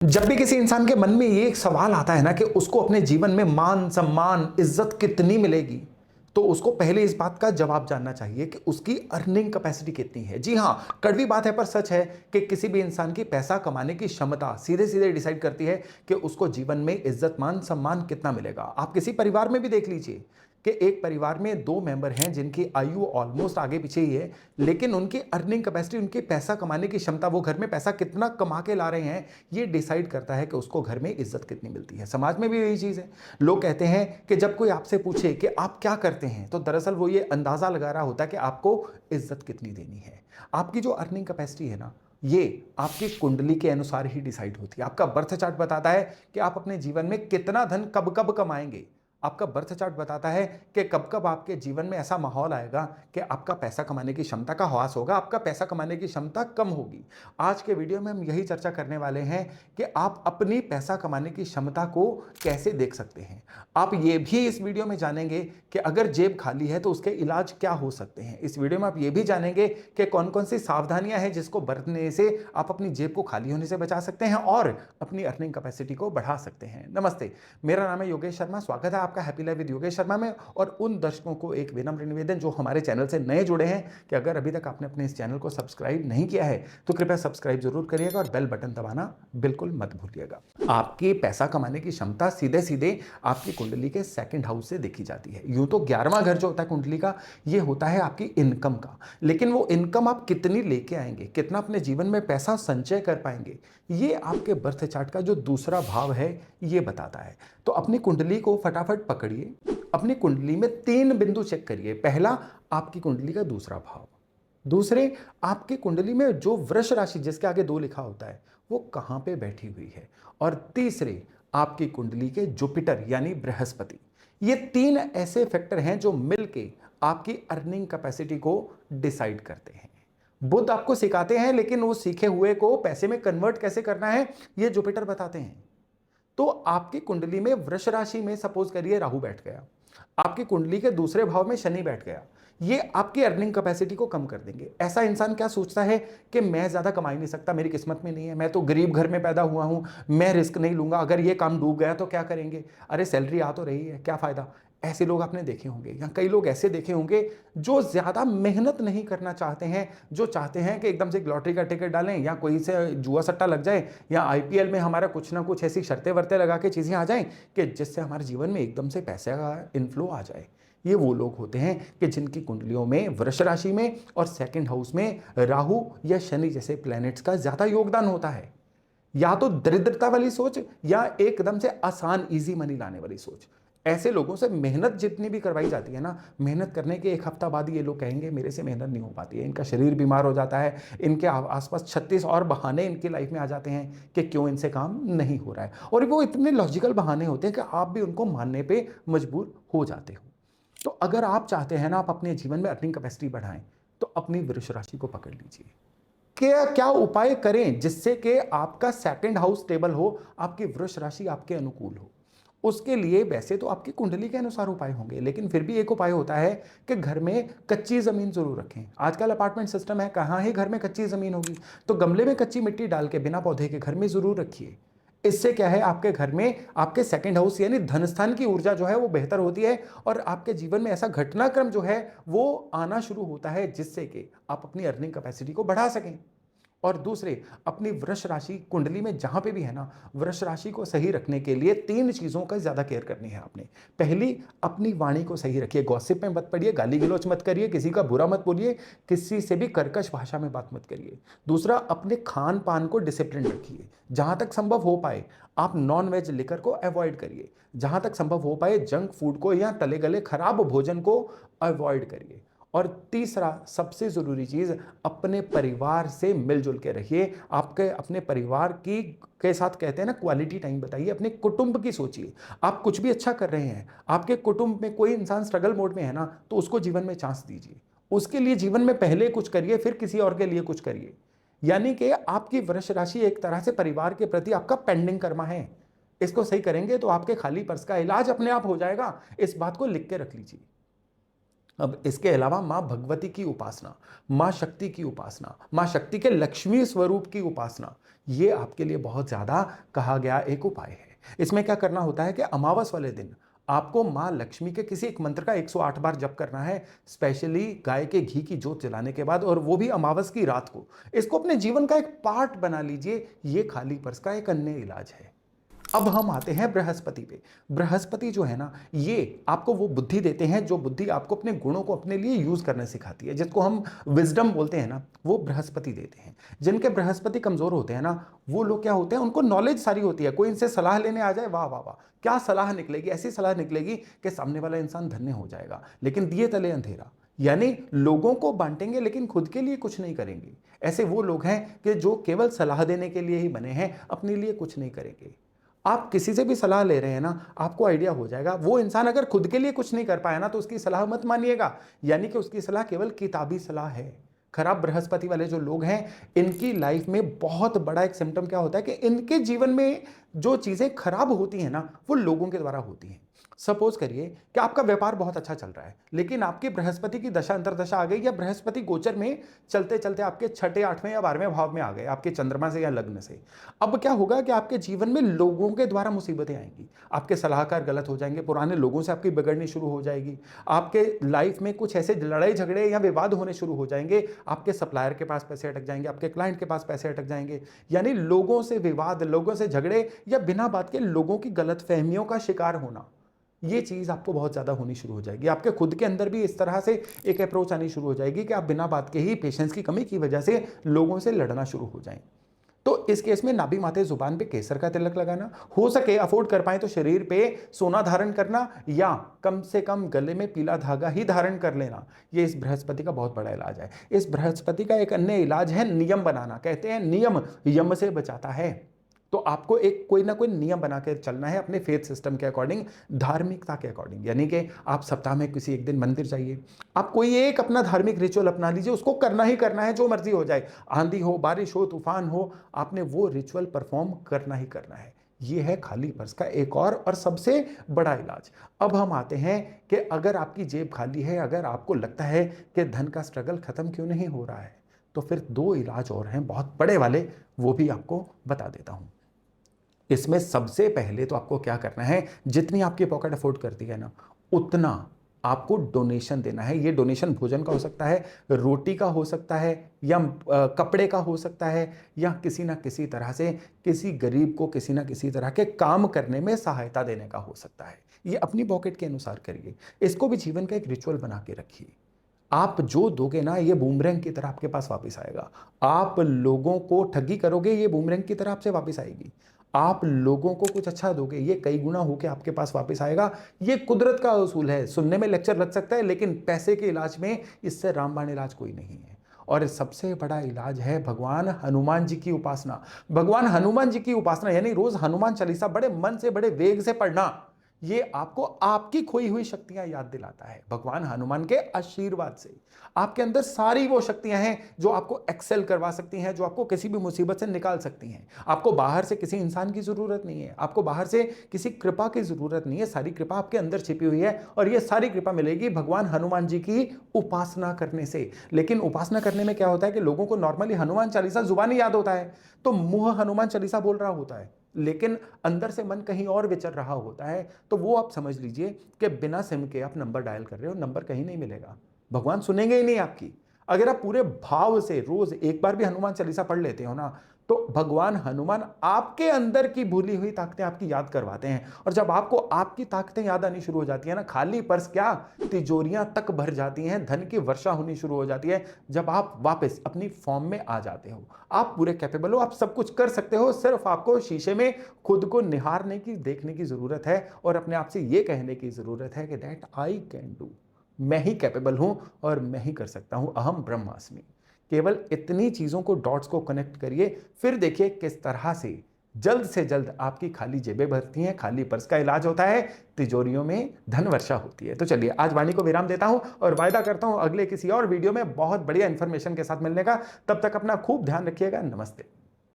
जब भी किसी इंसान के मन में ये एक सवाल आता है ना कि उसको अपने जीवन में मान सम्मान इज्जत कितनी मिलेगी, तो उसको पहले इस बात का जवाब जानना चाहिए कि उसकी अर्निंग कैपेसिटी कितनी है। जी हां, कड़वी बात है पर सच है कि किसी भी इंसान की पैसा कमाने की क्षमता सीधे सीधे डिसाइड करती है कि उसको जीवन में इज्जत मान सम्मान कितना मिलेगा। आप किसी परिवार में भी देख लीजिए कि एक परिवार में दो मेंबर हैं जिनकी आयु ऑलमोस्ट आगे पीछे ही है, लेकिन उनकी अर्निंग कैपेसिटी, उनकी पैसा कमाने की क्षमता, वो घर में पैसा कितना कमा के ला रहे हैं, ये डिसाइड करता है कि उसको घर में इज्जत कितनी मिलती है। समाज में भी यही चीज है। लोग कहते हैं कि जब कोई आपसे पूछे कि आप क्या करते हैं, तो दरअसल वो ये अंदाजा लगा रहा होता है कि आपको इज्जत कितनी देनी है। आपकी जो अर्निंग कैपेसिटी है ना, ये आपकी कुंडली के अनुसार ही डिसाइड होती है। आपका बर्थ चार्ट बताता है कि आप अपने जीवन में कितना धन कब कब कमाएंगे। आपका बर्थ चार्ट बताता है कि कब कब आपके जीवन में ऐसा माहौल आएगा कि आपका पैसा कमाने की क्षमता का ह्रास होगा, आपका पैसा कमाने की क्षमता कम होगी। आज के वीडियो में हम यही चर्चा करने वाले हैं कि आप अपनी पैसा कमाने की क्षमता को कैसे देख सकते हैं। आप ये भी इस वीडियो में जानेंगे कि अगर जेब खाली है तो उसके इलाज क्या हो सकते हैं। इस वीडियो में आप ये भी जानेंगे कि कौन कौन सी सावधानियां हैं जिसको बरतने से आप अपनी जेब को खाली होने से बचा सकते हैं और अपनी अर्निंग कैपेसिटी को बढ़ा सकते हैं। नमस्ते, मेरा नाम है योगेश शर्मा। स्वागत है आपका happy life with Yogesh Sharma में। और उन दर्शकों को एक विनम्र निवेदन जो हमारे चैनल से नए जुड़े हैं कि अगर अभी तक आपने अपने इस चैनल को सब्सक्राइब नहीं किया है तो कृपया सब्सक्राइब जरूर करिएगा और बेल बटन दबाना बिल्कुल मत भूलिएगा। आपकी पैसा कमाने की क्षमता सीधे सीधे आपकी कुंडली के सेकंड हाउस से देखी जाती है। यूं तो 11वां घर जो होता है कुंडली का, ये होता है आपकी इनकम का, लेकिन वो इनकम आप कितनी लेके आएंगे, कितना अपने जीवन में पैसा संचय कर पाएंगे, ये आपके बर्थ चार्ट का जो दूसरा भाव है ये बताता है। तो अपनी कुंडली को फटाफट पकड़िए, अपनी कुंडली में 3 बिंदु चेक करिए। पहला, आपकी कुंडली का दूसरा भाव। दूसरे, आपकी कुंडली में जो वृष राशि जिसके आगे 2 लिखा होता है वो कहां पे बैठी हुई है। और तीसरे, आपकी कुंडली के जुपिटर यानी बृहस्पति। ये 3 ऐसे फैक्टर हैं जो मिलके आपकी अर्निंग कैपेसिटी को डिसाइड करते हैं। बुध आपको सिखाते हैं, लेकिन वो सीखे हुए को पैसे में कन्वर्ट कैसे करना है ये जुपिटर बताते हैं। तो आपकी कुंडली में वृष राशि में सपोज करिए राहु बैठ गया, आपकी कुंडली के दूसरे भाव में शनि बैठ गया, ये आपकी अर्निंग कैपेसिटी को कम कर देंगे। ऐसा इंसान क्या सोचता है कि मैं ज्यादा कमा ही नहीं सकता, मेरी किस्मत में नहीं है, मैं तो गरीब घर में पैदा हुआ हूं, मैं रिस्क नहीं लूंगा, अगर ये काम डूब गया तो क्या करेंगे, अरे सैलरी आ तो रही है, क्या फायदा। ऐसे लोग आपने देखे होंगे, या कई लोग ऐसे देखे होंगे जो ज्यादा मेहनत नहीं करना चाहते हैं, जो चाहते हैं कि एकदम से लॉटरी का टिकट डालें या कोई से जुआ सट्टा लग जाए या आईपीएल में हमारा कुछ ना कुछ ऐसी शर्तें वर्तें लगा के चीजें आ जाएं कि जिससे हमारे जीवन में एकदम से पैसे का इनफ्लो आ जाए। ये वो लोग होते हैं कि जिनकी कुंडलियों में वृष राशि में और सेकंड हाउस में राहु या शनि जैसे प्लैनेट्स का ज्यादा योगदान होता है। या तो दरिद्रता वाली सोच या एकदम से आसान इजी मनी लाने वाली सोच। ऐसे लोगों से मेहनत जितनी भी करवाई जाती है ना, मेहनत करने के 1 हफ्ता बाद ये लोग कहेंगे मेरे से मेहनत नहीं हो पाती है, इनका शरीर बीमार हो जाता है, इनके आसपास 36 और बहाने इनकी लाइफ में आ जाते हैं कि क्यों इनसे काम नहीं हो रहा है। और वो इतने लॉजिकल बहाने होते हैं कि आप भी उनको मानने पे मजबूर हो जाते हो। तो अगर आप चाहते हैं ना आप अपने जीवन में अर्निंग कैपेसिटी बढ़ाएं, तो अपनी वृष राशि को पकड़ लीजिए। क्या क्या उपाय करें जिससे कि आपका सेकंड हाउस स्टेबल हो, आपकी वृष राशि आपके अनुकूल हो। उसके लिए वैसे तो आपकी कुंडली के अनुसार उपाय होंगे, लेकिन फिर भी एक उपाय होता है कि घर में कच्ची जमीन जरूर रखें। आजकल अपार्टमेंट सिस्टम है, कहां ही घर में कच्ची जमीन होगी, तो गमले में कच्ची मिट्टी डाल के बिना पौधे के घर में जरूर रखिए। इससे क्या है, आपके घर में आपके सेकंड हाउस यानी धन स्थान की ऊर्जा जो है वो बेहतर होती है और आपके जीवन में ऐसा घटनाक्रम जो है वो आना शुरू होता है जिससे कि आप अपनी अर्निंग कैपेसिटी को बढ़ा सकें। और दूसरे, अपनी वृष राशि कुंडली में जहां पे भी है ना, वृष राशि को सही रखने के लिए 3 चीजों का ज्यादा केयर करनी है आपने। पहली, अपनी वाणी को सही रखिए, गॉसिप में मत पड़िए, गाली गलौच मत करिए, किसी का बुरा मत बोलिए, किसी से भी कर्कश भाषा में बात मत करिए। दूसरा, अपने खान पान को डिसिप्लिन रखिए, जहां तक संभव हो पाए आप नॉन वेज लिकर को अवॉइड करिए, जहां तक संभव हो पाए जंक फूड को या तले गले खराब भोजन को अवॉइड करिए। और तीसरा सबसे जरूरी चीज, अपने परिवार से मिलजुल के रहिए। आपके अपने परिवार की के साथ कहते हैं ना क्वालिटी टाइम बताइए, अपने कुटुंब की सोचिए। आप कुछ भी अच्छा कर रहे हैं, आपके कुटुंब में कोई इंसान स्ट्रगल मोड में है ना, तो उसको जीवन में चांस दीजिए। उसके लिए जीवन में पहले कुछ करिए, फिर किसी और के लिए कुछ करिए। यानी कि आपकी वृष राशि एक तरह से परिवार के प्रति आपका पेंडिंग कर्मा है। इसको सही करेंगे तो आपके खाली पर्स का इलाज अपने आप हो जाएगा। इस बात को लिख के रख लीजिए। अब इसके अलावा मां भगवती की उपासना, मां शक्ति की उपासना, मां शक्ति के लक्ष्मी स्वरूप की उपासना, ये आपके लिए बहुत ज़्यादा कहा गया एक उपाय है। इसमें क्या करना होता है कि अमावस वाले दिन आपको माँ लक्ष्मी के किसी एक मंत्र का 108 बार जप करना है, स्पेशली गाय के घी की जोत जलाने के बाद, और वो भी अमावस की रात को। इसको अपने जीवन का एक पार्ट बना लीजिए। ये खाली पर्स का एक अन्य इलाज है। अब हम आते हैं बृहस्पति पे। बृहस्पति जो है ना, ये आपको वो बुद्धि देते हैं जो बुद्धि आपको अपने गुणों को अपने लिए यूज करने सिखाती है, जिसको हम विजडम बोलते हैं ना, वो बृहस्पति देते हैं। जिनके बृहस्पति कमजोर होते हैं ना, वो लोग क्या होते हैं, उनको नॉलेज सारी होती है। कोई इनसे सलाह लेने आ जाए, वाह वाह वाह, क्या सलाह निकलेगी, ऐसी सलाह निकलेगी कि सामने वाला इंसान धन्य हो जाएगा। लेकिन दिए तले अंधेरा, यानी लोगों को बांटेंगे लेकिन खुद के लिए कुछ नहीं करेंगे। ऐसे वो लोग हैं कि जो केवल सलाह देने के लिए ही बने हैं, अपने लिए कुछ नहीं करेंगे। आप किसी से भी सलाह ले रहे हैं ना, आपको आइडिया हो जाएगा वो इंसान अगर खुद के लिए कुछ नहीं कर पाया ना, तो उसकी सलाह मत मानिएगा। यानी कि उसकी सलाह केवल किताबी सलाह है। खराब बृहस्पति वाले जो लोग हैं, इनकी लाइफ में बहुत बड़ा एक सिम्टम क्या होता है कि इनके जीवन में जो चीजें खराब होती हैं ना, वो लोगों के द्वारा होती हैं। सपोज करिए कि आपका व्यापार बहुत अच्छा चल रहा है, लेकिन आपकी बृहस्पति की दशा अंतरदशा आ गई, या बृहस्पति गोचर में चलते चलते आपके छठे, आठवें या 12वें भाव में आ गए, आपके चंद्रमा से या लग्न से। अब क्या होगा कि आपके जीवन में लोगों के द्वारा मुसीबतें आएंगी, आपके सलाहकार गलत हो जाएंगे, पुराने लोगों से आपकी बिगड़नी शुरू हो जाएगी, आपके लाइफ में कुछ ऐसे लड़ाई झगड़े या विवाद होने शुरू हो जाएंगे, आपके सप्लायर के पास पैसे अटक जाएंगे, आपके क्लाइंट के पास पैसे अटक जाएंगे। यानी लोगों से विवाद, लोगों से झगड़े, या बिना बात के लोगों की गलत फहमियों का शिकार होना, ये चीज आपको बहुत ज्यादा होनी शुरू हो जाएगी। आपके खुद के अंदर भी इस तरह से एक अप्रोच आनी शुरू हो जाएगी कि आप बिना बात के ही पेशेंस की कमी की वजह से लोगों से लड़ना शुरू हो जाएं। तो इस केस में नाभि माथे जुबान पे केसर का तिलक लगाना, हो सके अफोर्ड कर पाए तो शरीर पे सोना धारण करना, या कम से कम गले में पीला धागा ही धारण कर लेना, ये इस बृहस्पति का बहुत बड़ा इलाज है। इस बृहस्पति का एक अन्य इलाज है नियम बनाना। कहते हैं नियम यम से बचाता है। तो आपको एक कोई ना कोई नियम बनाकर चलना है अपने फेथ सिस्टम के अकॉर्डिंग, धार्मिकता के अकॉर्डिंग। यानी कि आप सप्ताह में किसी एक दिन मंदिर जाइए, आप कोई एक अपना धार्मिक रिचुअल अपना लीजिए, उसको करना ही करना है, जो मर्जी हो जाए, आंधी हो, बारिश हो, तूफान हो, आपने वो रिचुअल परफॉर्म करना ही करना है। ये है खाली पर्स का एक और सबसे बड़ा इलाज। अब हम आते हैं कि अगर आपकी जेब खाली है, अगर आपको लगता है कि धन का स्ट्रगल खत्म क्यों नहीं हो रहा है, तो फिर दो इलाज और हैं बहुत बड़े वाले, वो भी आपको बता देता हूं। इसमें सबसे पहले तो आपको क्या करना है, जितनी आपकी पॉकेट अफोर्ड करती है ना, उतना आपको डोनेशन देना है। ये डोनेशन भोजन का हो सकता है, रोटी का हो सकता है, या कपड़े का हो सकता है, या किसी ना किसी तरह से किसी गरीब को किसी ना किसी तरह के काम करने में सहायता देने का हो सकता है। ये अपनी पॉकेट के अनुसार करिए। इसको भी जीवन का एक रिचुअल बना के रखिए। आप जो दोगे ना, ये बूमरैंग की तरह आपके पास वापस आएगा। आप लोगों को ठगी करोगे, ये बूमरैंग की तरह आपसे वापस आएगी। आप लोगों को कुछ अच्छा दोगे, ये कई गुना होके आपके पास वापस आएगा। ये कुदरत का उसूल है। सुनने में लेक्चर लग सकता है, लेकिन पैसे के इलाज में इससे रामबाण इलाज कोई नहीं है। और सबसे बड़ा इलाज है भगवान हनुमान जी की उपासना। भगवान हनुमान जी की उपासना यानी रोज हनुमान चालीसा बड़े मन से, बड़े वेग से पढ़ना, ये आपको आपकी खोई हुई शक्तियां याद दिलाता है। भगवान हनुमान के आशीर्वाद से आपके अंदर सारी वो शक्तियां हैं जो आपको एक्सेल करवा सकती हैं, जो आपको किसी भी मुसीबत से निकाल सकती हैं। आपको बाहर से किसी इंसान की जरूरत नहीं है, आपको बाहर से किसी कृपा की जरूरत नहीं है। सारी कृपा आपके अंदर छिपी हुई है, और ये सारी कृपा मिलेगी भगवान हनुमान जी की उपासना करने से। लेकिन उपासना करने में क्या होता है कि लोगों को नॉर्मली हनुमान चालीसा जुबानी याद होता है, तो मुंह हनुमान चालीसा बोल रहा होता है, लेकिन अंदर से मन कहीं और विचर रहा होता है। तो वो आप समझ लीजिए कि बिना सिम के आप नंबर डायल कर रहे हो, नंबर कहीं नहीं मिलेगा, भगवान सुनेंगे ही नहीं आपकी। अगर आप पूरे भाव से रोज एक बार भी हनुमान चालीसा पढ़ लेते हो ना, तो भगवान हनुमान आपके अंदर की भूली हुई ताकतें आपकी याद करवाते हैं। और जब आपको आपकी ताकतें याद आनी शुरू हो जाती है ना, खाली पर्स क्या, तिजोरियां तक भर जाती हैं, धन की वर्षा होनी शुरू हो जाती है। जब आप वापस अपनी फॉर्म में आ जाते हो, आप पूरे कैपेबल हो, आप सब कुछ कर सकते हो। सिर्फ आपको शीशे में खुद को निहारने की, देखने की जरूरत है, और अपने आप से यह कहने की जरूरत है कि दैट आई कैन डू, मैं ही कैपेबल हूं और मैं ही कर सकता हूं, अहम ब्रह्मास्मि। केवल इतनी चीजों को, डॉट्स को कनेक्ट करिए, फिर देखिए किस तरह से जल्द आपकी खाली जेबें भरती हैं। खाली पर्स का इलाज होता है, तिजोरियों में धन वर्षा होती है। तो चलिए आज वाणी को विराम देता हूं, और वायदा करता हूं अगले किसी और वीडियो में बहुत बढ़िया इंफॉर्मेशन के साथ मिलने का। तब तक अपना खूब ध्यान रखिएगा। नमस्ते।